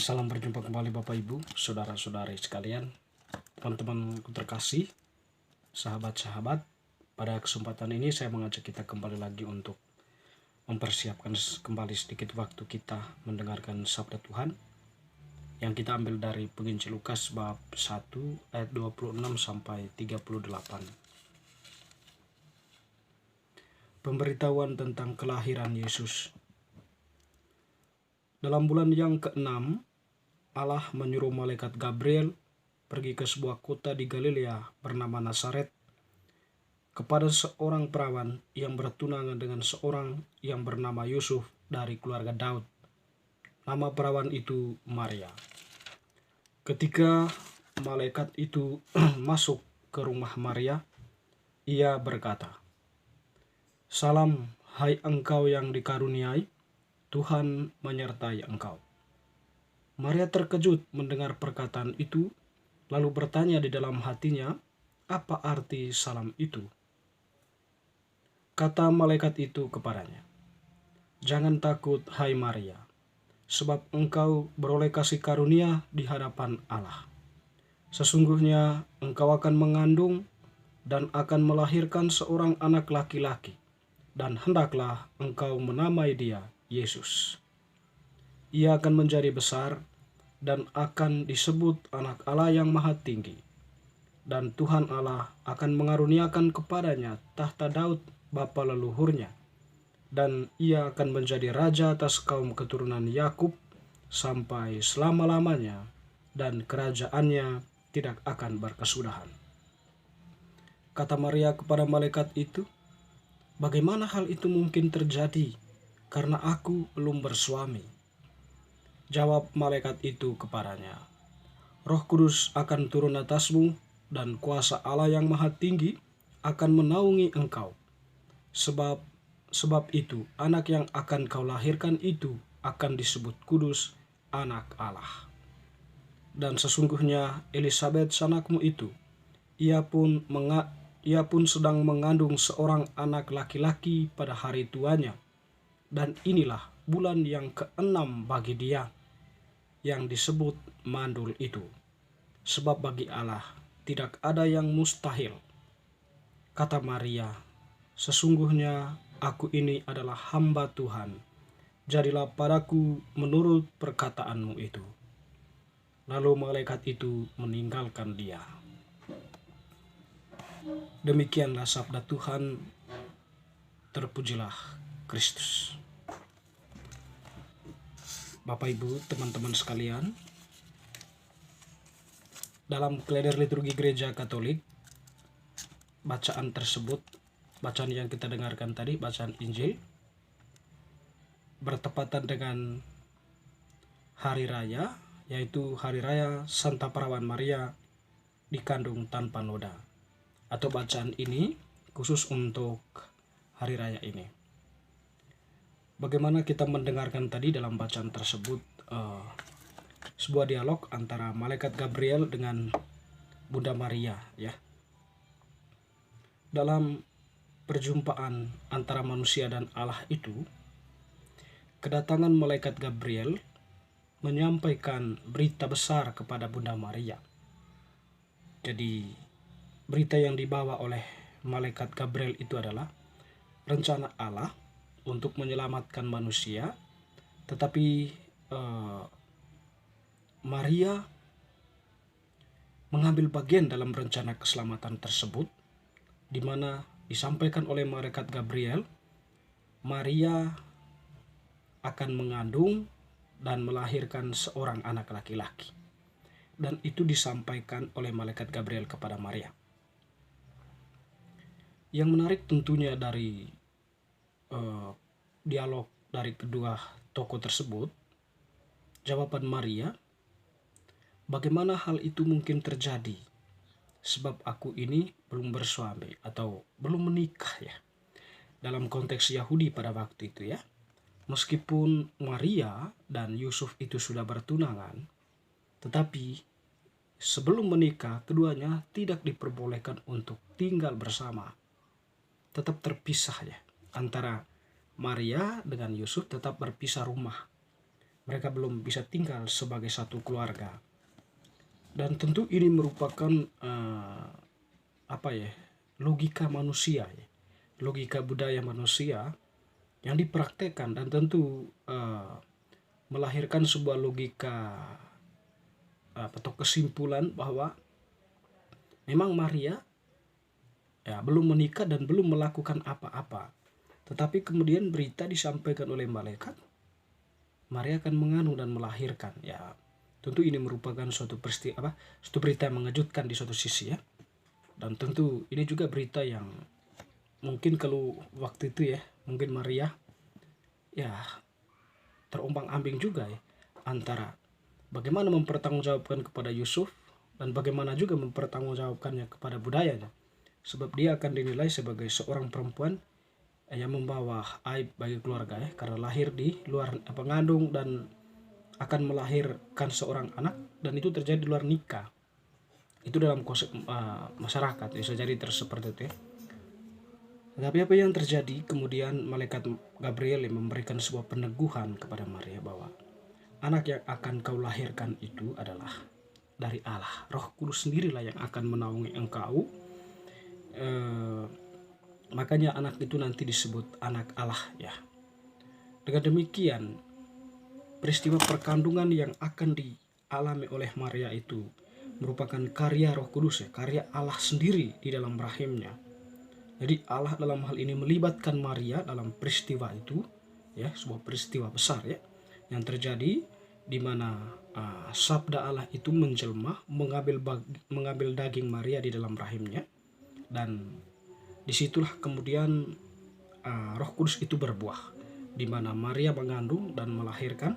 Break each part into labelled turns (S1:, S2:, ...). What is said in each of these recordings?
S1: Salam berjumpa kembali Bapak Ibu, saudara-saudari sekalian, teman-teman terkasih, sahabat-sahabat. Pada kesempatan ini saya mengajak kita kembali lagi untuk mempersiapkan kembali sedikit waktu kita mendengarkan sabda Tuhan yang kita ambil dari penginjil Lukas bab 1 ayat 26 sampai 38. Pemberitahuan tentang kelahiran Yesus. Dalam bulan yang ke-6, Allah menyuruh malaikat Gabriel pergi ke sebuah kota di Galilea bernama Nazaret kepada seorang perawan yang bertunangan dengan seorang yang bernama Yusuf dari keluarga Daud. Nama perawan itu Maria. Ketika malaikat itu masuk ke rumah Maria, ia berkata, "Salam, hai engkau yang dikaruniai, Tuhan menyertai engkau." Maria terkejut mendengar perkataan itu, lalu bertanya di dalam hatinya, apa arti salam itu? Kata malaikat itu kepadanya, "Jangan takut, hai Maria, sebab engkau beroleh kasih karunia di hadapan Allah. Sesungguhnya engkau akan mengandung dan akan melahirkan seorang anak laki-laki, dan hendaklah engkau menamai dia Yesus. Ia akan menjadi besar dan akan disebut Anak Allah yang Maha Tinggi. Dan Tuhan Allah akan mengaruniakan kepadanya tahta Daud bapa leluhurnya, dan ia akan menjadi raja atas kaum keturunan Yakub sampai selama-lamanya, dan kerajaannya tidak akan berkesudahan." Kata Maria kepada malaikat itu, "Bagaimana hal itu mungkin terjadi, karena aku belum bersuami?" Jawab malaikat itu kepadanya, "Roh Kudus akan turun atasmu, dan kuasa Allah yang Maha Tinggi akan menaungi engkau. Sebab itu anak yang akan kau lahirkan itu akan disebut kudus, Anak Allah. Dan sesungguhnya Elisabet sanakmu itu, ia pun sedang mengandung seorang anak laki-laki pada hari tuanya, dan inilah bulan yang ke-6 bagi dia, yang disebut mandul itu. Sebab bagi Allah tidak ada yang mustahil." Kata Maria, "Sesungguhnya aku ini adalah hamba Tuhan. Jadilah padaku menurut perkataanmu itu." Lalu malaikat itu meninggalkan dia. Demikianlah sabda Tuhan. Terpujilah Kristus. Bapak Ibu, teman-teman sekalian, dalam kalender liturgi Gereja Katolik, bacaan tersebut, bacaan yang kita dengarkan tadi, bacaan Injil, bertepatan dengan hari raya, yaitu hari raya Santa Perawan Maria dikandung tanpa noda. Atau bacaan ini khusus untuk hari raya ini. Bagaimana kita mendengarkan tadi dalam bacaan tersebut, sebuah dialog antara malaikat Gabriel dengan Bunda Maria, ya. Dalam perjumpaan antara manusia dan Allah itu, kedatangan malaikat Gabriel menyampaikan berita besar kepada Bunda Maria. Jadi, berita yang dibawa oleh malaikat Gabriel itu adalah rencana Allah untuk menyelamatkan manusia, tetapi Maria mengambil bagian dalam rencana keselamatan tersebut, di mana disampaikan oleh malaikat Gabriel, Maria akan mengandung dan melahirkan seorang anak laki-laki. Dan itu disampaikan oleh malaikat Gabriel kepada Maria. Yang menarik tentunya dari dialog dari kedua tokoh tersebut, jawaban Maria, "Bagaimana hal itu mungkin terjadi? Sebab aku ini belum bersuami," atau belum menikah, ya. Dalam konteks Yahudi pada waktu itu, ya. Meskipun Maria dan Yusuf itu sudah bertunangan, tetapi sebelum menikah keduanya tidak diperbolehkan untuk tinggal bersama. Tetap terpisah, ya. Antara Maria dengan Yusuf tetap berpisah rumah. mereka belum bisa tinggal sebagai satu keluarga. Dan tentu ini merupakan logika manusia ya, logika budaya manusia yang dipraktekkan, dan tentu melahirkan sebuah logika atau kesimpulan bahwa memang Maria ya belum menikah dan belum melakukan apa-apa. Tetapi kemudian berita disampaikan oleh malaikat, Maria akan mengandung dan melahirkan. Ya, tentu ini merupakan suatu berita yang mengejutkan di suatu sisi ya. Dan tentu ini juga berita yang mungkin kalau waktu itu ya, mungkin Maria ya terombang-ambing juga ya, antara bagaimana mempertanggungjawabkan kepada Yusuf dan bagaimana juga mempertanggungjawabkannya kepada budayanya. Sebab dia akan dinilai sebagai seorang perempuan yang membawa aib bagi keluarga ya, karena lahir di luar pengandung dan akan melahirkan seorang anak, dan itu terjadi di luar nikah. Itu dalam konsep masyarakat bisa jadi seperti itu ya. Tetapi apa yang terjadi kemudian, malaikat Gabriel yang memberikan sebuah peneguhan kepada Maria bahwa anak yang akan kau lahirkan itu adalah dari Allah. Roh Kudus sendirilah yang akan menaungi engkau. Makanya anak itu nanti disebut anak Allah ya. Dengan demikian, peristiwa perkandungan yang akan dialami oleh Maria itu merupakan karya Roh Kudus ya, karya Allah sendiri di dalam rahimnya. Jadi Allah dalam hal ini melibatkan Maria dalam peristiwa itu ya, sebuah peristiwa besar ya yang terjadi di mana sabda Allah itu menjelma, mengambil daging Maria di dalam rahimnya, dan disitulah kemudian Roh Kudus itu berbuah, di mana Maria mengandung dan melahirkan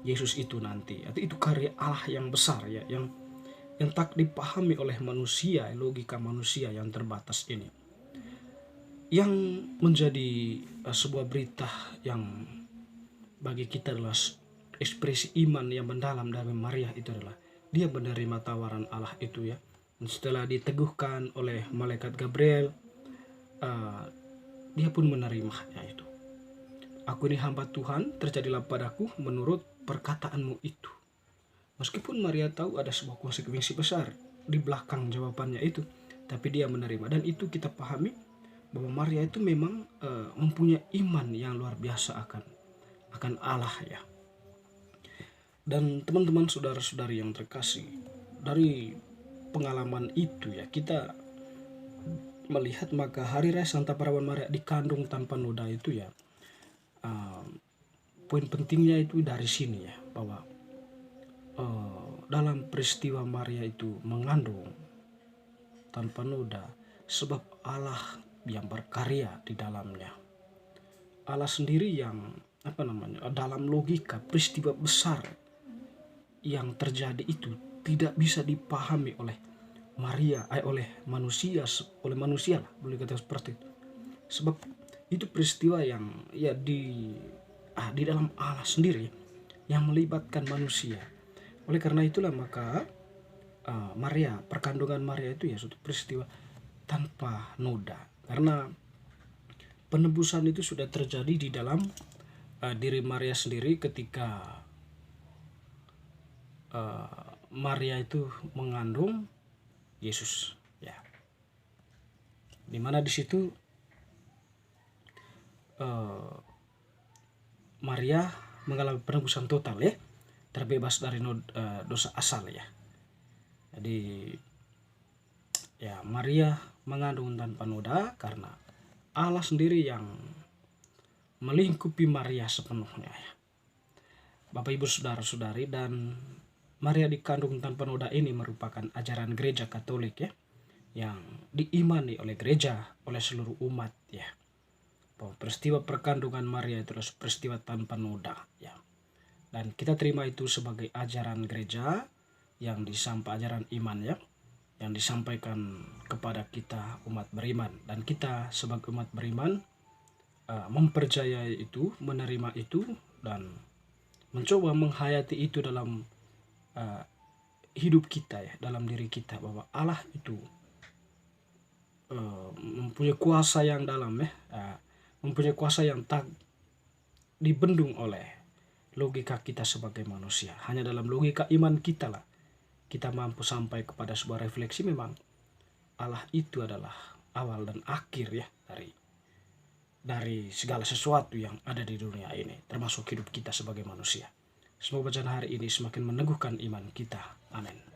S1: Yesus itu nanti. Itu karya Allah yang besar ya, yang tak dipahami oleh manusia, logika manusia yang terbatas ini. Yang menjadi sebuah berita yang bagi kita adalah ekspresi iman yang mendalam dari Maria itu adalah dia menerima tawaran Allah itu ya. Dan setelah diteguhkan oleh malaikat Gabriel, dia pun menerimanya itu. Aku ini hamba Tuhan, terjadilah padaku menurut perkataanmu itu. Meskipun Maria tahu ada sebuah konsekuensi besar di belakang jawabannya itu, tapi dia menerima. Dan itu kita pahami bahwa Maria itu memang mempunyai iman yang luar biasa akan Allah ya. Dan teman-teman, saudara-saudari yang terkasih, dari pengalaman itu ya, kita melihat maka hari raya Santa Perawan Maria dikandung tanpa noda itu ya, poin pentingnya itu dari sini ya, bahwa dalam peristiwa Maria itu mengandung tanpa noda, sebab Allah yang berkarya di dalamnya. Allah sendiri yang dalam logika peristiwa besar yang terjadi itu tidak bisa dipahami oleh Maria, oleh manusia lah, boleh kata seperti itu. Sebab itu peristiwa yang ya di dalam Allah sendiri yang melibatkan manusia. Oleh karena itulah maka Maria, perkandungan Maria itu ya suatu peristiwa tanpa noda, karena penebusan itu sudah terjadi di dalam diri Maria sendiri ketika Maria itu mengandung Yesus ya, dimana di situ Maria mengalami penebusan total ya, terbebas dari dosa asal ya. Jadi ya, Maria mengandung tanpa noda karena Allah sendiri yang melingkupi Maria sepenuhnya ya. Bapak Ibu saudara-saudari, dan Maria dikandung tanpa noda ini merupakan ajaran gereja Katolik ya, yang diimani oleh gereja, oleh seluruh umat ya. Bahwa peristiwa perkandungan Maria itu adalah peristiwa tanpa noda ya. Dan kita terima itu sebagai ajaran gereja yang ajaran iman ya, yang disampaikan kepada kita umat beriman. Dan kita sebagai umat beriman mempercayai itu, menerima itu, dan mencoba menghayati itu dalam hidup kita ya, dalam diri kita, bahwa Allah itu mempunyai kuasa yang dalam ya, mempunyai kuasa yang tak dibendung oleh logika kita sebagai manusia. Hanya dalam logika iman kita lah kita mampu sampai kepada sebuah refleksi, memang Allah itu adalah awal dan akhir ya dari segala sesuatu yang ada di dunia ini, termasuk hidup kita sebagai manusia. Semoga bacaan hari ini semakin meneguhkan iman kita. Amin.